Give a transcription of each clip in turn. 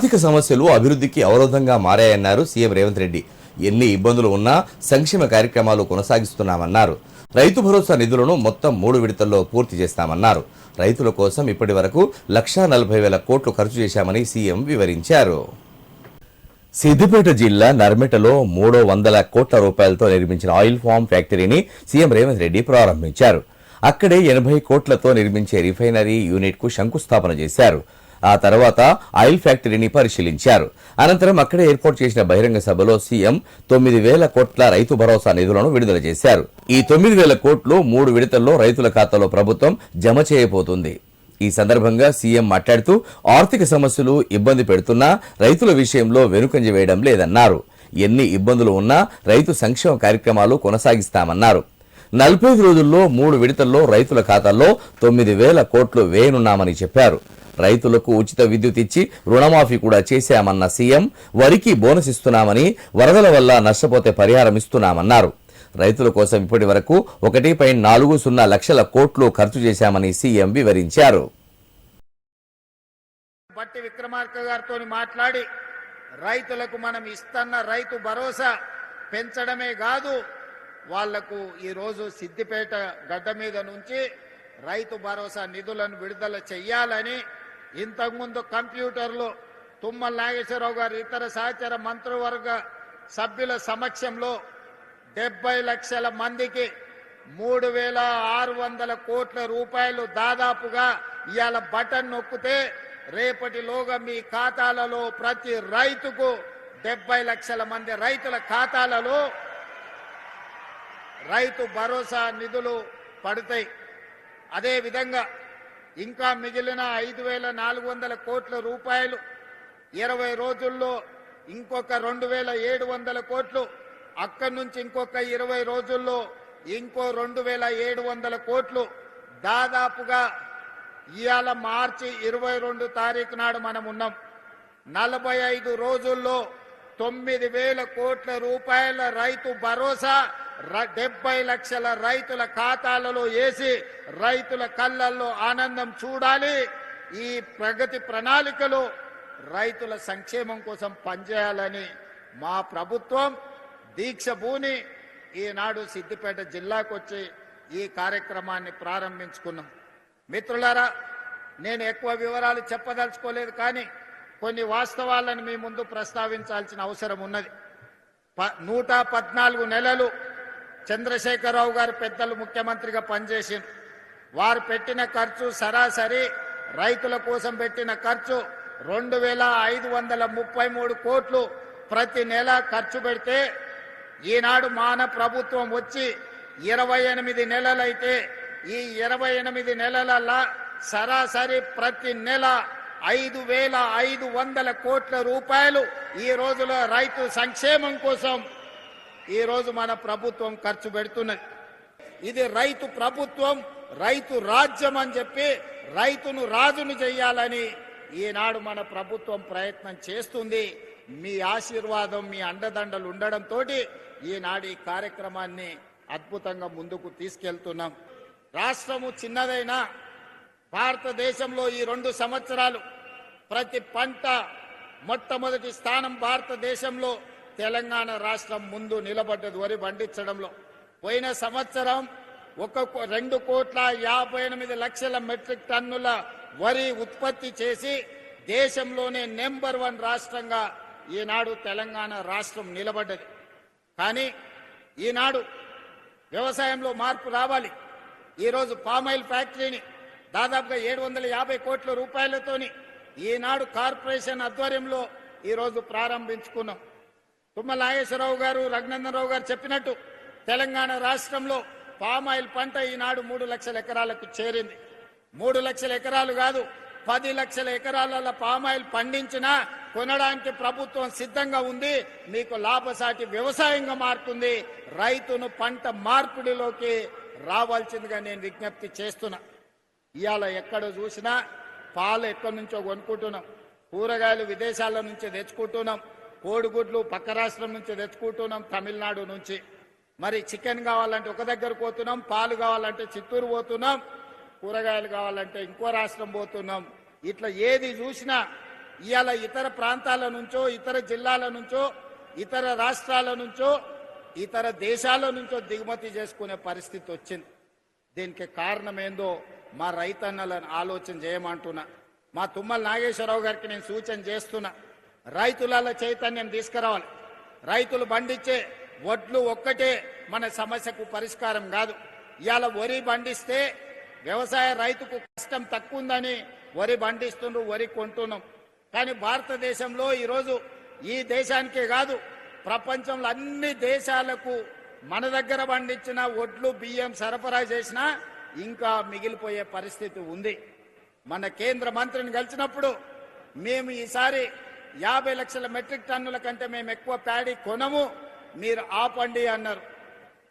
ఆర్థిక సమస్యలు అభివృద్ధికి అవరోధంగా మారాయన్నారు సీఎం రేవంత్ రెడ్డి. ఎన్ని ఇబ్బందులు ఉన్నా సంక్షేమ కార్యక్రమాలు కొనసాగిస్తున్నామన్నారు. రైతు భరోసా నిధులను మొత్తం 3 విడతల్లో పూర్తి చేస్తామన్నారు. రైతుల కోసం ఇప్పటి వరకు 1,40,000 కోట్లు ఖర్చు చేశామని సీఎం వివరించారు. సిద్దిపేట జిల్లా నర్మెటలో 300 కోట్ల రూపాయలతో నిర్మించిన ఆయిల్ ఫామ్ ఫ్యాక్టరీని సీఎం రేవంత్ రెడ్డి ప్రారంభించారు. అక్కడే 80 కోట్లతో నిర్మించే రిఫైనరీ యూనిట్ కు శంకుస్థాపన చేశారు. ఆ తర్వాత ఆయిల్ ఫ్యాక్టరీని పరిశీలించారు. అనంతరం అక్కడే ఏర్పాటు చేసిన బహిరంగ సభలో సీఎం 9,000 కోట్ల రైతు భరోసా నిధులను విడుదల చేశారు. ఈ 9,000 కోట్లు 3 విడతల్లో రైతుల ఖాతాలో ప్రభుత్వం జమ చేయబోతుంది. ఈ సందర్భంగా సీఎం మాట్లాడుతూ ఆర్థిక సమస్యలు ఇబ్బంది పెడుతున్నా రైతుల విషయంలో వెనుకంజ వేయడం లేదన్నారు. ఎన్ని ఇబ్బందులు ఉన్నా రైతు సంక్షేమ కార్యక్రమాలు కొనసాగిస్తామన్నారు. 45 రోజుల్లో 3 విడతల్లో రైతుల ఖాతాల్లో 9,000 కోట్లు వేయనున్నామని చెప్పారు. రైతులకు ఉచిత విద్యుత్ ఇచ్చి రుణమాఫీ కూడా చేశామన్న సీఎం వరికి బోనస్ ఇస్తున్నామని, వరదల వల్ల నష్టపోతే పరిహారం ఇస్తున్నామన్నారు. రైతుల కోసం ఇప్పటి వరకు 1.40 లక్షల కోట్లు ఖర్చు చేశామని సీఎం వివరించారు. బట్టి విక్రమార్క గారితో మాట్లాడి రైతులకు మనం ఇస్తున్న రైతు భరోసా పెంచడమే కాదు, వాళ్లకు ఈరోజు సిద్దిపేట గడ్డ మీద నుంచి రైతు భరోసా నిధులను విడుదల చెయ్యాలని ఇంతకుముందు కంప్యూటర్లో తుమ్మల నాగేశ్వరరావు గారు ఇతర సహచర మంత్రివర్గ సభ్యుల సమక్షంలో 70 లక్షల మందికి 3,600 కోట్ల రూపాయలు దాదాపుగా ఇవాళ బటన్ నొక్కితే రేపటిలోగా మీ ఖాతాలలో ప్రతి రైతుకు 70 లక్షల మంది రైతుల ఖాతాలలో రైతు భరోసా నిధులు పడతాయి. అదేవిధంగా ఇంకా మిగిలిన 5,400 కోట్ల రూపాయలు 20 రోజుల్లో ఇంకొక 2,700 కోట్లు, అక్కడి నుంచి ఇంకొక 20 రోజుల్లో ఇంకో 2,700 కోట్లు, దాదాపుగా ఇవాళ మార్చి 22 తారీఖు నాడు మనం ఉన్నాం. 45 రోజుల్లో 9,000 కోట్ల రూపాయల రైతు భరోసా 70 లక్షల రైతుల ఖాతాలలో వేసి రైతుల కళ్ళల్లో ఆనందం చూడాలి. ఈ ప్రగతి ప్రణాళికలో రైతుల సంక్షేమం కోసం పనిచేయాలని మా ప్రభుత్వం దీక్ష భూని ఈనాడు సిద్దిపేట జిల్లాకు వచ్చి ఈ కార్యక్రమాన్ని ప్రారంభించుకున్నాం. మిత్రులారా, నేను ఎక్కువ వివరాలు చెప్పదలుచుకోలేదు, కానీ కొన్ని వాస్తవాలను మీ ముందు ప్రస్తావించాల్సిన అవసరం ఉన్నది. 114 నెలలు చంద్రశేఖరరావు గారు పెద్దలు ముఖ్యమంత్రిగా పనిచేసింది. వారు పెట్టిన ఖర్చు సరాసరి రైతుల కోసం పెట్టిన ఖర్చు 2,533 కోట్లు ప్రతి నెల ఖర్చు పెడితే, ఈనాడు మాన ప్రభుత్వం వచ్చి 28 నెలలైతే ఈ 28 నెలల సరాసరి ప్రతి నెల 5,500 కోట్ల రూపాయలు ఈ రోజులో రైతు సంక్షేమం కోసం ఈ రోజు మన ప్రభుత్వం ఖర్చు పెడుతున్నది. ఇది రైతు ప్రభుత్వం, రైతు రాజ్యం అని చెప్పి రైతును రాజును చేయాలని ఈనాడు మన ప్రభుత్వం ప్రయత్నం చేస్తుంది. మీ ఆశీర్వాదం, మీ అండదండలు ఉండడంతో ఈనాడు ఈ కార్యక్రమాన్ని అద్భుతంగా ముందుకు తీసుకెళ్తున్నాం. రాష్ట్రము చిన్నదైనా భారతదేశంలో ఈ 2 సంవత్సరాలు ప్రతి పంట మొట్టమొదటి స్థానం భారతదేశంలో తెలంగాణ రాష్ట్రం ముందు నిలబడ్డది వరి పండించడంలో. పోయిన సంవత్సరం 2,58,00,000 మెట్రిక్ టన్నుల వరి ఉత్పత్తి చేసి దేశంలోనే నెంబర్ 1 రాష్ట్రంగా ఈనాడు తెలంగాణ రాష్ట్రం నిలబడ్డది. కానీ ఈనాడు వ్యవసాయంలో మార్పు రావాలి. ఈరోజు పామాయిల్ ఫ్యాక్టరీని దాదాపుగా 750 కోట్ల రూపాయలతోని ఈనాడు కార్పొరేషన్ ఆధ్వర్యంలో ఈరోజు ప్రారంభించుకున్నాం. తుమ్మల నాగేశ్వరరావు గారు, రఘునందనరావు గారు చెప్పినట్టు తెలంగాణ రాష్ట్రంలో పామాయిల్ పంట ఈనాడు 3 లక్షల ఎకరాలకు చేరింది. 3 లక్షల ఎకరాలు కాదు, 10 లక్షల ఎకరాల పామాయిల్ పండించినా కొనడానికి ప్రభుత్వం సిద్ధంగా ఉంది. మీకు లాభసాటి వ్యవసాయంగా మారుతుంది. రైతును పంట మార్పిడిలోకి రావాల్సిందిగా నేను విజ్ఞప్తి చేస్తున్నా. ఇవాళ ఎక్కడ చూసినా పాలు ఎక్కడి నుంచో కొనుక్కుంటున్నాం, కూరగాయలు విదేశాల నుంచి తెచ్చుకుంటున్నాం, కోడిగుడ్లు పక్క రాష్ట్రం నుంచి తెచ్చుకుంటున్నాం, తమిళనాడు నుంచి. మరి చికెన్ కావాలంటే ఒక దగ్గర పోతున్నాం, పాలు కావాలంటే చిత్తూరు పోతున్నాం, కూరగాయలు కావాలంటే ఇంకో రాష్ట్రం పోతున్నాం. ఇట్లా ఏది చూసినా ఇవాళ ఇతర ప్రాంతాల నుంచో, ఇతర జిల్లాల నుంచో, ఇతర రాష్ట్రాల నుంచో, ఇతర దేశాల నుంచో దిగుమతి చేసుకునే పరిస్థితి వచ్చింది. దీనికి కారణం ఏందో మా రైతన్నలను ఆలోచన చేయమంటున్నా. మా తుమ్మల నాగేశ్వరరావు గారికి నేను సూచన చేస్తున్నా, రైతుల చైతన్యం తీసుకురావాలి. రైతులు పండించే వడ్లు ఒక్కటే మన సమస్యకు పరిష్కారం కాదు. ఇవాళ వరి పండిస్తే వ్యవసాయ రైతుకు కష్టం తక్కువ ఉందని వరి పండిస్తుండ్రు, వరి కొంటున్నాం. కానీ భారతదేశంలో ఈరోజు ఈ దేశానికే కాదు, ప్రపంచంలో అన్ని దేశాలకు మన దగ్గర పండించిన వడ్లు బియ్యం సరఫరా చేసినా ఇంకా మిగిలిపోయే పరిస్థితి ఉంది. మన కేంద్ర మంత్రిని కలిసినప్పుడు మేము ఈసారి 50 లక్షల మెట్రిక్ టన్నుల కంటే మేము ఎక్కువ ప్యాడీ కొనము, మీరు ఆపండి అన్నారు.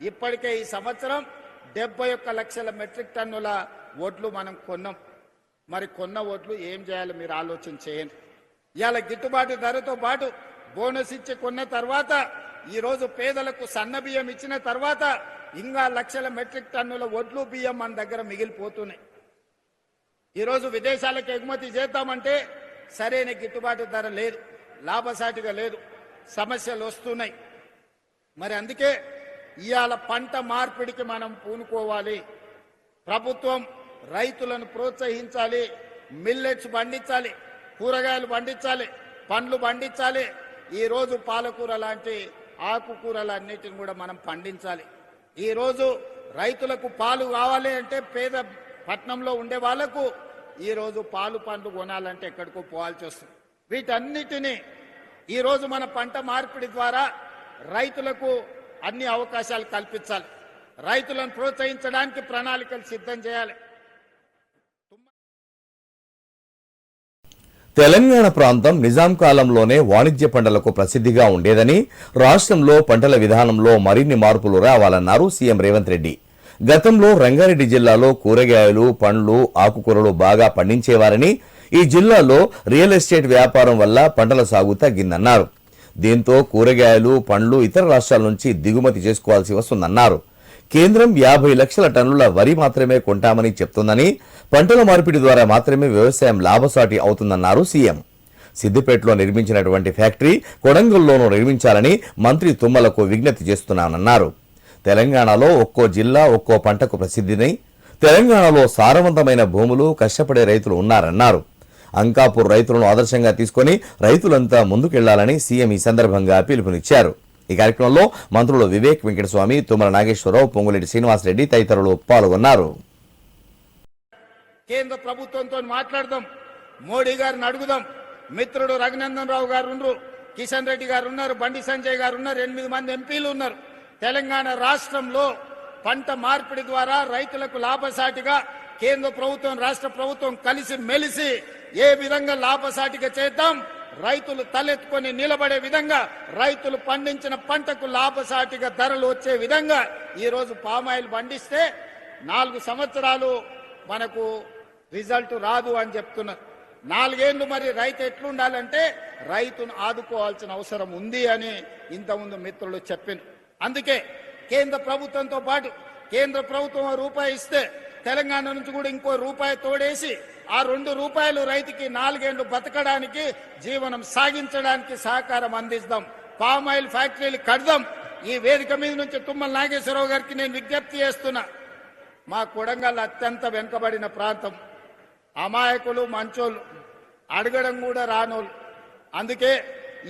ఇప్పటికే ఈ సంవత్సరం 71 లక్షల మెట్రిక్ టన్నుల వడ్లు మనం కొన్నాం. మరి కొన్న వడ్లు ఏం చేయాలో మీరు ఆలోచన చేయండి. ఇవాళ గిట్టుబాటు ధరతో పాటు బోనస్ ఇచ్చి కొన్న తర్వాత, ఈరోజు పేదలకు సన్న బియ్యం ఇచ్చిన తర్వాత ఇంకా లక్షల మెట్రిక్ టన్నుల వడ్లు బియ్యం మన దగ్గర మిగిలిపోతున్నాయి. ఈరోజు విదేశాలకు ఎగుమతి చేద్దామంటే సరైన గిట్టుబాటు ధర లేదు, లాభసాటిగా లేదు, సమస్యలు వస్తున్నాయి. మరి అందుకే ఇవాళ పంట మార్పిడికి మనం పూనుకోవాలి. ప్రభుత్వం రైతులను ప్రోత్సహించాలి, మిల్లెట్స్ పండించాలి, కూరగాయలు పండించాలి, పండ్లు పండించాలి. ఈరోజు పాలకూర లాంటి ఆకుకూరలన్నిటిని కూడా మనం పండించాలి. ఈరోజు రైతులకు పాలు కావాలి అంటే పేద పట్టణంలో ఉండే వాళ్లకు ఈరోజు పాలు పండ్లు కొనాలంటే ఎక్కడికో పోవాల్సి వస్తుంది. వీటన్నిటినీ ఈరోజు మన పంట మార్పిడి ద్వారా రైతులకు అన్ని అవకాశాలు కల్పించాలి. రైతులను ప్రోత్సహించడానికి ప్రణాళికలు సిద్ధం చేయాలి. తెలంగాణ ప్రాంతం నిజాం కాలంలోనే వాణిజ్య పంటలకు ప్రసిద్ధిగా ఉండేదని, రాష్ట్రంలో పంటల విధానంలో మరిన్ని మార్పులు రావాలన్నారు సీఎం రేవంత్ రెడ్డి. గతంలో రంగారెడ్డి జిల్లాలో కూరగాయలు, పండ్లు, ఆకుకూరలు బాగా పండించేవారని, ఈ జిల్లాలో రియల్ ఎస్టేట్ వ్యాపారం వల్ల పంటల సాగు తగ్గిందన్నారు. దీంతో కూరగాయలు, పండ్లు ఇతర రాష్ట్రాల నుంచి దిగుమతి చేసుకోవాల్సి వస్తుందన్నారు. కేంద్రం 50 లక్షల టన్నుల వరి మాత్రమే కొంటామని చెప్తుందని, పంటల మార్పిడి ద్వారా మాత్రమే వ్యవసాయం లాభసాటి అవుతుందన్నారు సీఎం. సిద్దిపేటలో నిర్మించినటువంటి ఫ్యాక్టరీ కొడంగల్లోనూ నిర్మించాలని మంత్రి తుమ్మలకు విజ్ఞప్తి చేస్తున్నానన్నారు. తెలంగాణలో ఒక్కో జిల్లా ఒక్కో పంటకు ప్రసిద్ధిని, తెలంగాణలో సారవంతమైన భూములు, కష్టపడే రైతులు ఉన్నారన్నారు. అంకాపూర్ రైతులను ఆదర్శంగా తీసుకుని రైతులంతా ముందుకెళ్లాలని సీఎం ఈ సందర్భంగా పిలుపునిచ్చారు. ఈ కార్యక్రమంలో మంత్రులు వివేక్ వెంకటస్వామి, తుమ్మల నాగేశ్వరరావు, పొంగులేటి శ్రీనివాసరెడ్డి తదితరులు పాల్గొన్నారు. కేంద్ర ప్రభుత్వంతో మాట్లాడదాం, మోడీ గారిని అడుగుదాం. మిత్రుడు రఘునందన్ రావు గారు ఉన్నారు, కిషన్ రెడ్డి గారు ఉన్నారు, బండి సంజయ్ గారు ఉన్నారు, 8 మంది ఎంపీలు ఉన్నారు. తెలంగాణ రాష్ట్రంలో పంట మార్పిడి ద్వారా రైతులకు లాభసాటిగా కేంద్ర ప్రభుత్వం, రాష్ట్ర ప్రభుత్వం కలిసి మెలిసి ఏ విధంగా లాభసాటిగా చేద్దాం, రైతులు తలెత్తుకొని నిలబడే విధంగా, రైతులు పండించిన పంటకు లాభసాటిగా ధరలు వచ్చే విధంగా ఈరోజు పామాయిల్ పండిస్తే 4 సంవత్సరాలు మనకు రిజల్ట్ రాదు అని చెప్తున్నారు. 4 ఏళ్లు మరి రైతు ఎట్లుండాలంటే రైతును ఆదుకోవాల్సిన అవసరం ఉంది అని ఇంతకుముందు మిత్రులు చెప్పారు. అందుకే కేంద్ర ప్రభుత్వంతో పాటు కేంద్ర ప్రభుత్వం రూపాయి ఇస్తే తెలంగాణ నుంచి కూడా ఇంకో రూపాయి తోడేసి ఆ 2 రూపాయలు రైతుకి 4 ఏళ్లు బతకడానికి, జీవనం సాగించడానికి సహకారం అందిస్తాం. పామాయిల్ ఫ్యాక్టరీలు కడదాం. ఈ వేదిక మీద నుంచి తుమ్మల నాగేశ్వరరావు గారికి నేను విజ్ఞప్తి చేస్తున్నా. మా కొడంగల్ అత్యంత వెనుకబడిన ప్రాంతం, అమాయకులు, మంచోళ్ళు, అడగడం కూడా రానోళ్ళు. అందుకే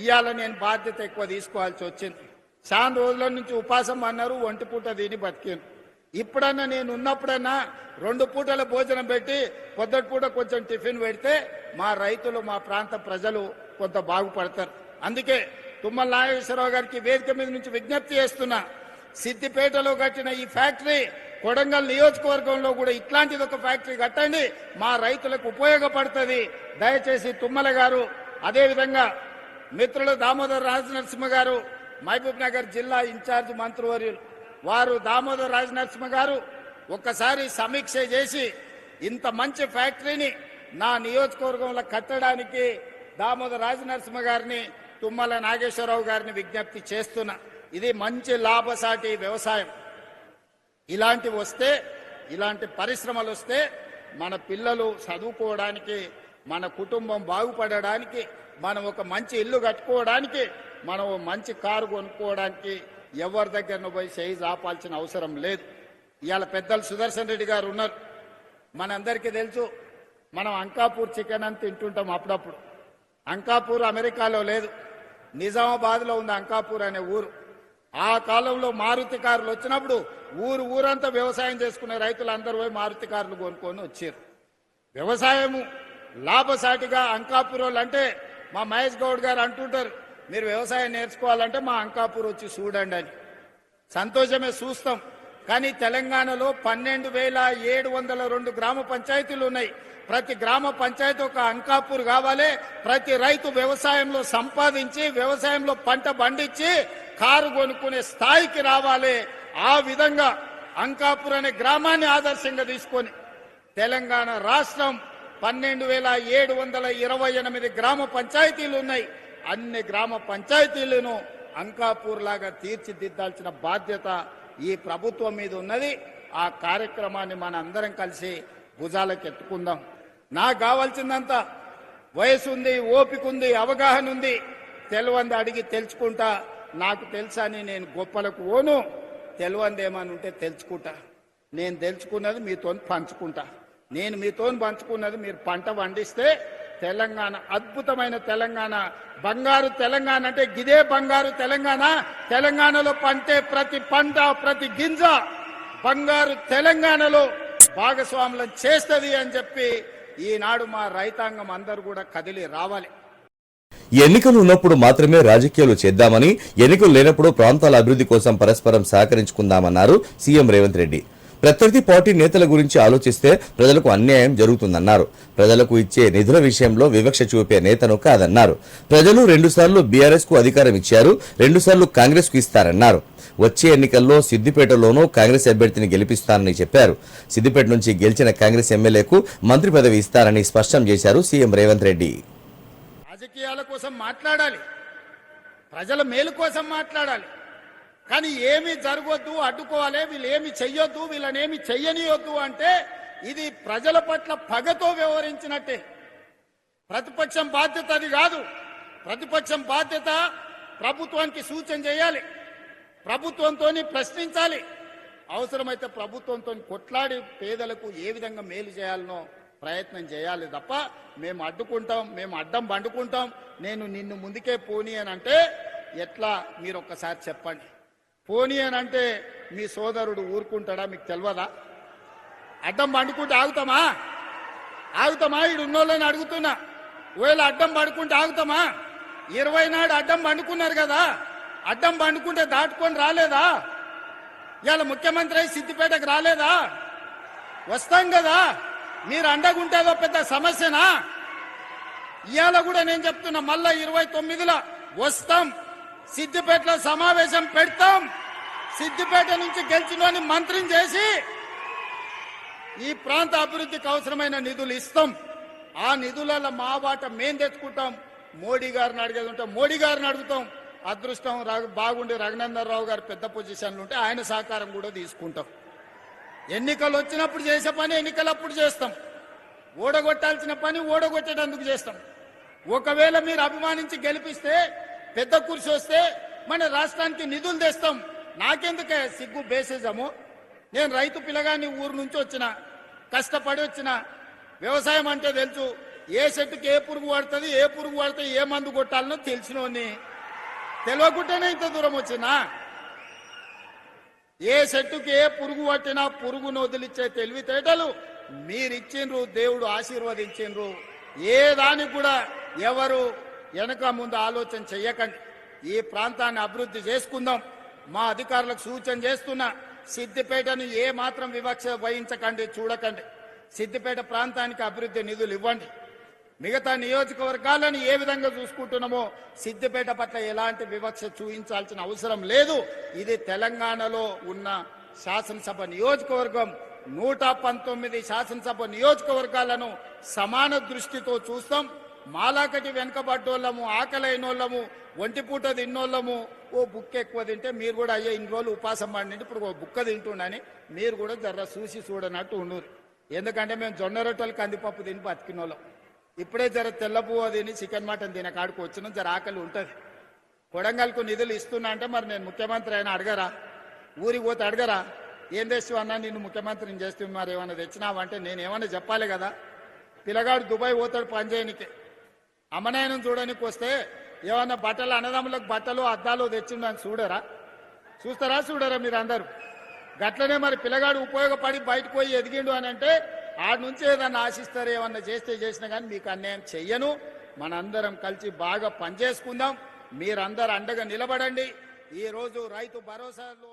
ఇవాళ నేను బాధ్యత ఎక్కువ తీసుకోవాల్సి వచ్చింది. చాలా రోజుల నుంచి ఉపాసం అన్నారు, 1 పూట తిని బతికాను. ఇప్పుడన్నా నేను ఉన్నప్పుడన్నా 2 పూటల భోజనం పెట్టి పొద్దుటి పూట కొంచెం టిఫిన్ పెడితే మా రైతులు, మా ప్రాంత ప్రజలు కొంత బాగుపడతారు. అందుకే తుమ్మల నాగేశ్వరరావు గారికి వేదిక మీద నుంచి విజ్ఞప్తి చేస్తున్నా, సిద్దిపేటలో కట్టిన ఈ ఫ్యాక్టరీ కొడంగల్ నియోజకవర్గంలో కూడా ఇట్లాంటిది ఒక ఫ్యాక్టరీ కట్టండి, మా రైతులకు ఉపయోగపడుతుంది. దయచేసి తుమ్మల గారు, అదేవిధంగా మిత్రులు దామోదర్ రాజనరసింహ గారు, మహబూబ్ నగర్ జిల్లా ఇన్ఛార్జ్ మంత్రివర్యులు వారు, దామోదర్ రాజనరసింహ గారు ఒక్కసారి సమీక్ష చేసి ఇంత మంచి ఫ్యాక్టరీని నా నియోజకవర్గంలో కట్టడానికి దామోదర్ రాజనరసింహ గారిని, తుమ్మల నాగేశ్వరరావు గారిని విజ్ఞప్తి చేస్తున్నా. ఇది మంచి లాభసాటి వ్యవసాయం. ఇలాంటివి వస్తే, ఇలాంటి పరిశ్రమలు వస్తే మన పిల్లలు చదువుకోవడానికి మన కుటుంబం బాగుపడడానికి, మనం ఒక మంచి ఇల్లు కట్టుకోవడానికి, మనం ఓ మంచి కారు కొనుక్కోవడానికి ఎవరి దగ్గరను పోయి చేయి ఆపాల్సిన అవసరం లేదు. ఇవాళ పెద్దలు సుదర్శన్ రెడ్డి గారు ఉన్నారు. మనందరికీ తెలుసు, మనం అంకాపూర్ చికెన్ అని తింటుంటాం అప్పుడప్పుడు. అంకాపూర్ అమెరికాలో లేదు, నిజామాబాద్లో ఉంది అంకాపూర్ అనే ఊరు. ఆ కాలంలో మారుతి కార్లు వచ్చినప్పుడు ఊరంతా వ్యవసాయం చేసుకునే రైతులందరూ పోయి మారుతి కార్లు కొనుక్కొని వచ్చారు. వ్యవసాయము లాభసాటిగా అంకాపూర్ అంటే మా మహేష్ గౌడ్ గారు అంటుంటారు, మీరు వ్యవసాయం నేర్చుకోవాలంటే మా అంకాపూర్ వచ్చి చూడండి అని. సంతోషమే, చూస్తాం. కానీ తెలంగాణలో 12,702 గ్రామ పంచాయతీలు ఉన్నాయి. ప్రతి గ్రామ పంచాయతీ ఒక అంకాపూర్ కావాలి. ప్రతి రైతు వ్యవసాయంలో సంపాదించి, వ్యవసాయంలో పంట పండించి కారు కొనుక్కునే స్థాయికి రావాలి. ఆ విధంగా అంకాపూర్ అనే గ్రామాన్ని ఆదర్శంగా తీసుకొని తెలంగాణ రాష్ట్రం 12,728 గ్రామ పంచాయతీలు ఉన్నాయి. అన్ని గ్రామ పంచాయతీలను అంకాపూర్ లాగా తీర్చిదిద్దాల్సిన బాధ్యత ఈ ప్రభుత్వం మీద ఉన్నది. ఆ కార్యక్రమాన్ని మన అందరం కలిసి భుజాలకు ఎత్తుకుందాం. నాకు కావాల్సిందంతా వయసు ఉంది, ఓపిక ఉంది, అవగాహన ఉంది. తెలివంది అడిగి తెలుసుకుంటా. నాకు తెలుసని నేను గొప్పలకు ఓను, తెలివంది ఏమని ఉంటే తెలుసుకుంటా. నేను తెలుసుకున్నది మీతో పంచుకుంటా. నేను మీతో పంచుకున్నది మీరు పంట పండిస్తే తెలంగాణ అద్భుతమైన తెలంగాణ, బంగారు తెలంగాణ అంటే గిదే బంగారు తెలంగాణ. తెలంగాణలో పంటే ప్రతి పంట, ప్రతి గింజ బంగారు తెలంగాణలో భాగస్వాములను చేస్తుంది అని చెప్పి ఈనాడు మా రైతాంగం అందరూ కూడా కదిలి రావాలి. ఎన్నికలు ఉన్నప్పుడు మాత్రమే రాజకీయాలు చేద్దామని, ఎన్నికలు లేనప్పుడు ప్రాంతాల అభివృద్ధి కోసం పరస్పరం సహకరించుకుందామన్నారు సీఎం రేవంత్ రెడ్డి. ప్రత్యర్థి పార్టీ నేతల గురించి ఆలోచిస్తే ప్రజలకు అన్యాయం జరుగుతుందన్నారు. ప్రజలకు ఇచ్చే నిధుల విషయంలో వివక్ష చూపే నేతను కాదన్నారు. ప్రజలు 2 సార్లు బీఆర్ఎస్ కు అధికారం ఇచ్చారు, 2 సార్లు కాంగ్రెస్ కు ఇస్తారన్నారు. వచ్చే ఎన్నికల్లో సిద్దిపేటలోనూ కాంగ్రెస్ అభ్యర్థిని గెలిపిస్తానని చెప్పారు. సిద్దిపేట నుంచి గెలిచిన కాంగ్రెస్ ఎమ్మెల్యేకు మంత్రి పదవి ఇస్తారని స్పష్టం చేశారు సీఎం రేవంత్ రెడ్డి. రాజకీయాల కోసం మాట్లాడాలి, ప్రజల మేలు కోసం మాట్లాడాలి. కానీ ఏమి జరగొద్దు, అడ్డుకోవాలి, వీళ్ళు ఏమి చెయ్యొద్దు, వీళ్ళనేమి చెయ్యనియొద్దు అంటే ఇది ప్రజల పట్ల పగతో వ్యవహరించినట్టే. ప్రతిపక్షం బాధ్యత అది కాదు. ప్రతిపక్షం బాధ్యత ప్రభుత్వానికి సూచన చేయాలి, ప్రభుత్వంతో ప్రశ్నించాలి, అవసరమైతే ప్రభుత్వంతో కొట్లాడి పేదలకు ఏ విధంగా మేలు చేయాలనో ప్రయత్నం చేయాలి తప్ప మేము అడ్డుకుంటాం, మేము అడ్డం పండుకుంటాం, నేను నిన్ను ముందుకే పోనీ అని అంటే ఎట్లా మీరు ఒక్కసారి చెప్పండి. పోనీ అని అంటే మీ సోదరుడు ఊరుకుంటాడా? మీకు తెలియదా? అడ్డం పండుకుంటే ఆగుతామా? ఈడు ఉన్నోళ్ళని అడుగుతున్నా. ఒకవేళ అడ్డం పండుకుంటే ఆగుతామా? 20 నాడు అడ్డం పండుకున్నారు కదా, అడ్డం పండుకుంటే దాటుకొని రాలేదా? ఇవాళ ముఖ్యమంత్రి అయి సిద్దిపేటకు రాలేదా? వస్తాం కదా. మీరు అండగుంటేదో పెద్ద సమస్యనా? ఇవాళ కూడా నేను చెప్తున్నా, మళ్ళా 29లో వస్తాం, సిద్దిపేటలో సమావేశం పెడతాం. సిద్దిపేట నుంచి గెలిచినోని మంత్రిని చేసి ఈ ప్రాంత అభివృద్ధికి అవసరమైన నిధులు ఇస్తాం. ఆ నిధులలో మా వాట మేం తెచ్చుకుంటాం. మోడీ గారిని అడిగేది ఉంటే మోడీ గారిని అడుగుతాం. అదృష్టం బాగుండి రఘునందన్ రావు గారు పెద్ద పొజిషన్లు ఉంటే ఆయన సహకారం కూడా తీసుకుంటాం. ఎన్నికలు వచ్చినప్పుడు చేసే పని ఎన్నికలప్పుడు చేస్తాం, ఓడగొట్టాల్సిన పని ఓడగొట్టేటందుకు చేస్తాం. ఒకవేళ మీరు అభిమానించి గెలిపిస్తే, పెద్ద కుర్చీ వస్తే మన రాష్ట్రానికి నిధులు తెస్తాం. నాకెందుకే సిగ్గు బేసిజము? నేను రైతు పిల్లగాని ఊరు నుంచి వచ్చిన, కష్టపడి వచ్చిన, వ్యవసాయం అంటే తెలుసు. ఏ చెట్టుకి ఏ పురుగు పడుతుంది, ఏ పురుగు పడితే ఏ మందు కొట్టాలనో తెలిసినోని, తెలియకుండానే ఇంత దూరం వచ్చినా. ఏ చెట్టుకి ఏ పురుగు పట్టినా పురుగును వదిలిచ్చే తెలివితేటలు మీరిచ్చిండ్రు, దేవుడు ఆశీర్వదించిండ్రు. ఏ దానికి కూడా ఎవరు వెనక ముందు ఆలోచన చెయ్యకండి. ఈ ప్రాంతాన్ని అభివృద్ధి చేసుకుందాం. మా అధికారులకు సూచన చేస్తున్నా, సిద్దిపేటను ఏ మాత్రం వివక్ష వహించకండి, చూడకండి. సిద్దిపేట ప్రాంతానికి అభివృద్ధి నిధులు ఇవ్వండి. మిగతా నియోజకవర్గాలను ఏ విధంగా చూసుకుంటున్నామో సిద్దిపేట పట్ల ఎలాంటి వివక్ష చూపించాల్సిన అవసరం లేదు. ఇది తెలంగాణలో ఉన్న శాసనసభ నియోజకవర్గం. 119 శాసనసభ నియోజకవర్గాలను సమాన దృష్టితో చూస్తాం. మాలాకటి వెనకబడ్డోళ్ళము, ఆకలైనోళ్ళము, ఒంటిపూట తిన్నోళ్ళము, ఓ బుక్క ఎక్కువ తింటే మీరు కూడా అయ్యే ఇన్ని రోజులు ఉపాసం పండి ఇప్పుడు ఓ బుక్క తింటుండని మీరు కూడా జర్ర చూసి చూడనట్టు ఉండరు. ఎందుకంటే మేము జొన్న రొట్టెలు కందిపప్పు తిని బతికినోళ్ళం. ఇప్పుడే జర తెల్లపువ్వు తిని చికెన్ మటన్ తిన కాడికి వచ్చిన జర ఆకలి ఉంటుంది. కొడంగల్కు నిధులు ఇస్తున్నా అంటే మరి నేను ముఖ్యమంత్రి అయినా అడగరా? ఊరికి పోతే అడగరా? ఏం తెచ్చు అన్నా నిన్ను ముఖ్యమంత్రిని చేస్తే మరి ఏమన్నా తెచ్చినావంటే నేను ఏమన్నా చెప్పాలి కదా. పిల్లగాడు దుబాయ్ పోతాడు పని చేయనికి, అమ్మనాయనం చూడడానికి వస్తే ఏమన్నా బట్టలు అన్నదమ్ములకు బట్టలు అద్దాలు తెచ్చిండని చూడరా? చూడరా మీరు అందరూ? గట్లనే మరి పిల్లగాడు ఉపయోగపడి బయటకు పోయి ఎదిగిండు అని అంటే ఆడ నుంచి ఏదన్నా ఆశిస్తారు, ఏమన్నా చేసినా కానీ మీకు అన్యాయం చెయ్యను. మనందరం కలిసి బాగా పనిచేసుకుందాం. మీరందరూ అండగా నిలబడండి. ఈ రోజు రైతు భరోసాలో